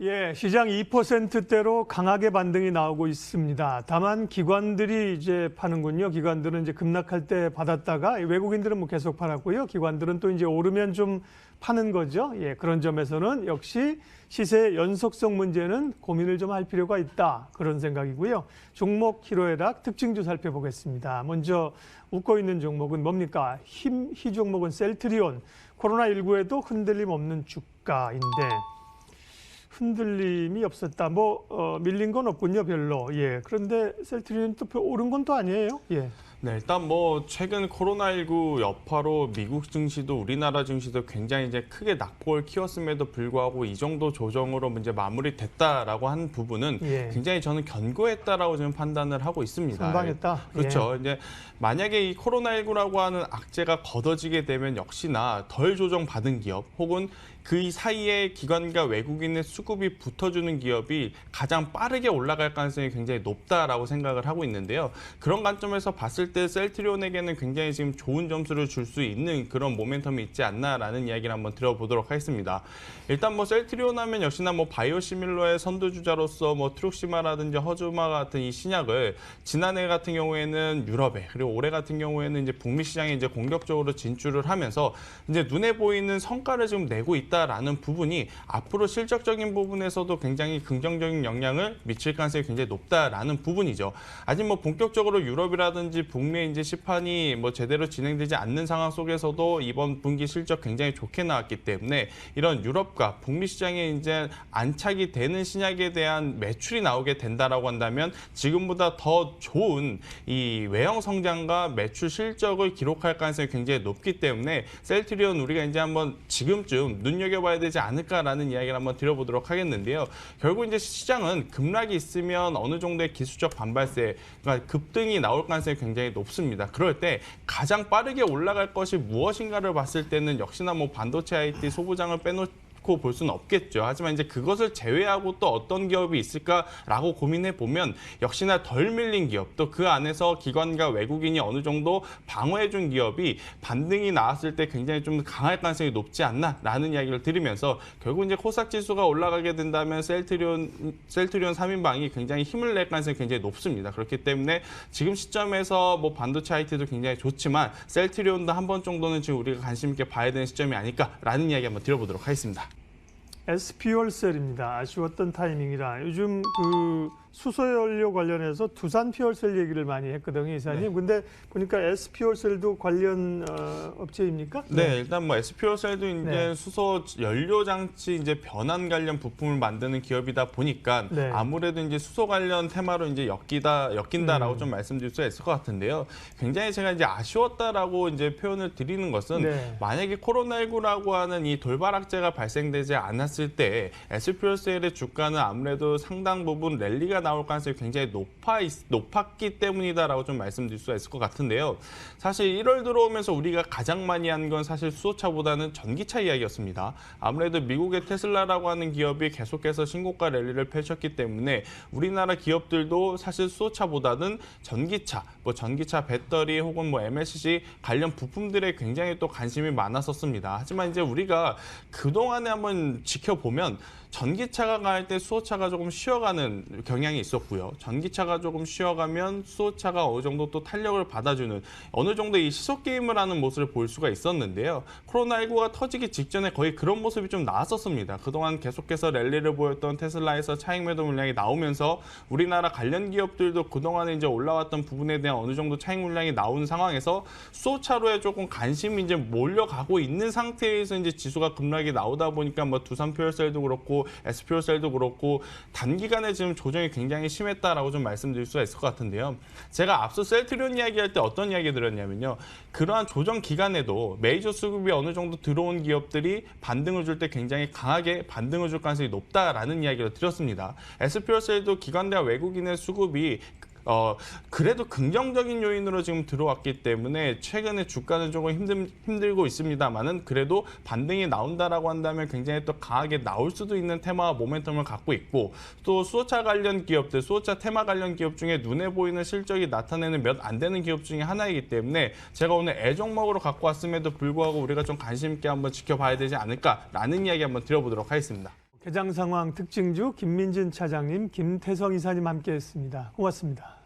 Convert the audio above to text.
예, 시장 2%대로 강하게 반등이 나오고 있습니다. 다만 기관들이 이제 파는군요. 기관들은 이제 급락할 때 받았다가 외국인들은 뭐 계속 팔았고요. 기관들은 또 이제 오르면 좀 파는 거죠. 예, 그런 점에서는 역시 시세의 연속성 문제는 고민을 좀 할 필요가 있다. 그런 생각이고요. 종목 희로애락 특징주 살펴보겠습니다. 먼저 웃고 있는 종목은 뭡니까? 희 종목은 셀트리온. 코로나19에도 흔들림 없는 주가인데 흔들림이 없었다. 밀린 건 없군요, 별로. 예. 그런데 셀트리온 또 오른 건 또 아니에요. 예. 네, 일단 최근 코로나19 여파로 미국 증시도 우리나라 증시도 굉장히 이제 크게 낙폭을 키웠음에도 불구하고 이 정도 조정으로 이제 마무리됐다라고 한 부분은 굉장히 저는 견고했다라고 지금 판단을 하고 있습니다. 선방했다. 그렇죠. 이제 만약에 이 코로나19라고 하는 악재가 걷어지게 되면 역시나 덜 조정받은 기업 혹은 그 사이에 기관과 외국인의 수급이 붙어주는 기업이 가장 빠르게 올라갈 가능성이 굉장히 높다라고 생각을 하고 있는데요. 그런 관점에서 봤을 때 셀트리온에게는 굉장히 지금 좋은 점수를 줄 수 있는 그런 모멘텀이 있지 않나라는 이야기를 한번 들어보도록 하겠습니다. 일단 셀트리온 하면 역시나 바이오시밀러의 선두주자로서 트룩시마라든지 허즈마 같은 이 신약을 지난해 같은 경우에는 유럽에 그리고 올해 같은 경우에는 이제 북미 시장에 이제 공격적으로 진출을 하면서 이제 눈에 보이는 성과를 지금 내고 있다라는 부분이 앞으로 실적적인 부분에서도 굉장히 긍정적인 영향을 미칠 가능성이 굉장히 높다라는 부분이죠. 아직 본격적으로 유럽이라든지 북미의 이제 시판이 제대로 진행되지 않는 상황 속에서도 이번 분기 실적 굉장히 좋게 나왔기 때문에 이런 유럽과 북미 시장에 이제 안착이 되는 신약에 대한 매출이 나오게 된다라고 한다면 지금보다 더 좋은 이 외형 성장과 매출 실적을 기록할 가능성이 굉장히 높기 때문에 셀트리온 우리가 이제 한번 지금쯤 눈여겨봐야 되지 않을까라는 이야기를 한번 드려보도록 하겠는데요. 결국 이제 시장은 급락이 있으면 어느 정도의 기술적 반발세, 그러니까 급등이 나올 가능성이 굉장히 높습니다. 그럴 때 가장 빠르게 올라갈 것이 무엇인가를 봤을 때는 역시나 반도체 IT 소부장을 빼놓고 볼 수는 없겠죠. 하지만 이제 그것을 제외하고 또 어떤 기업이 있을까라고 고민해 보면 역시나 덜 밀린 기업, 또 그 안에서 기관과 외국인이 어느 정도 방어해준 기업이 반등이 나왔을 때 굉장히 좀 강할 가능성이 높지 않나라는 이야기를 드리면서 결국 이제 코스닥 지수가 올라가게 된다면 셀트리온 3인방이 굉장히 힘을 낼 가능성이 굉장히 높습니다. 그렇기 때문에 지금 시점에서 반도체 IT도 굉장히 좋지만 셀트리온도 한 번 정도는 지금 우리가 관심 있게 봐야 되는 시점이 아닐까라는 이야기 한번 드려보도록 하겠습니다. SP월셀입니다. 아쉬웠던 타이밍이라 요즘 수소연료 관련해서 두산 피월셀 얘기를 많이 했거든요, 이사님. 네. 근데 보니까 SP월셀도 관련 업체입니까? 네, 일단 SP월셀도 이제 수소 연료 장치 이제 변환 관련 부품을 만드는 기업이다 보니까 아무래도 이제 수소 관련 테마로 이제 엮인다라고 좀 말씀드릴 수 있을 것 같은데요. 굉장히 제가 이제 아쉬웠다라고 이제 표현을 드리는 것은 만약에 코로나19라고 하는 이 돌발 악재가 발생되지 않았을 때 SP월셀의 주가는 아무래도 상당 부분 랠리가 나올 가능성이 굉장히 높았기 때문이다라고 좀 말씀드릴 수가 있을 것 같은데요. 사실 1월 들어오면서 우리가 가장 많이 한 건 사실 수소차보다는 전기차 이야기였습니다. 아무래도 미국의 테슬라라고 하는 기업이 계속해서 신고가 랠리를 펼쳤기 때문에 우리나라 기업들도 사실 수소차보다는 전기차, 전기차 배터리 혹은 MLCC 관련 부품들에 굉장히 또 관심이 많았었습니다. 하지만 이제 우리가 그동안에 한번 지켜보면 전기차가 갈 때 수소차가 조금 쉬어가는 경향이 있었고요. 전기차가 조금 쉬어가면 수소차가 어느 정도 또 탄력을 받아주는 어느 정도 이 시속 게임을 하는 모습을 볼 수가 있었는데요. 코로나19가 터지기 직전에 거의 그런 모습이 좀 나왔었습니다. 그동안 계속해서 랠리를 보였던 테슬라에서 차익 매도 물량이 나오면서 우리나라 관련 기업들도 그동안에 이제 올라왔던 부분에 대한 어느 정도 차익 물량이 나오는 상황에서 수소차로에 조금 관심이 이제 몰려가고 있는 상태에서 이제 지수가 급락이 나오다 보니까 두산 퓨얼셀도 그렇고 SP월셀도 그렇고 단기간에 지금 조정이 굉장히 심했다라고 좀 말씀드릴 수가 있을 것 같은데요. 제가 앞서 셀트리온 이야기할 때 어떤 이야기 드렸냐면요. 그러한 조정 기간에도 메이저 수급이 어느 정도 들어온 기업들이 반등을 줄 때 굉장히 강하게 반등을 줄 가능성이 높다라는 이야기를 드렸습니다. SP월셀도 기관과 외국인의 수급이 그래도 긍정적인 요인으로 지금 들어왔기 때문에 최근에 주가는 조금 힘들고 있습니다만은 그래도 반등이 나온다라고 한다면 굉장히 또 강하게 나올 수도 있는 테마와 모멘텀을 갖고 있고 또 수소차 관련 기업들, 수소차 테마 관련 기업 중에 눈에 보이는 실적이 나타내는 몇 안 되는 기업 중에 하나이기 때문에 제가 오늘 애종목으로 갖고 왔음에도 불구하고 우리가 좀 관심 있게 한번 지켜봐야 되지 않을까라는 이야기 한번 드려보도록 하겠습니다. 개장 상황 특징주 김민진 차장님, 김태성 이사님 함께했습니다. 고맙습니다.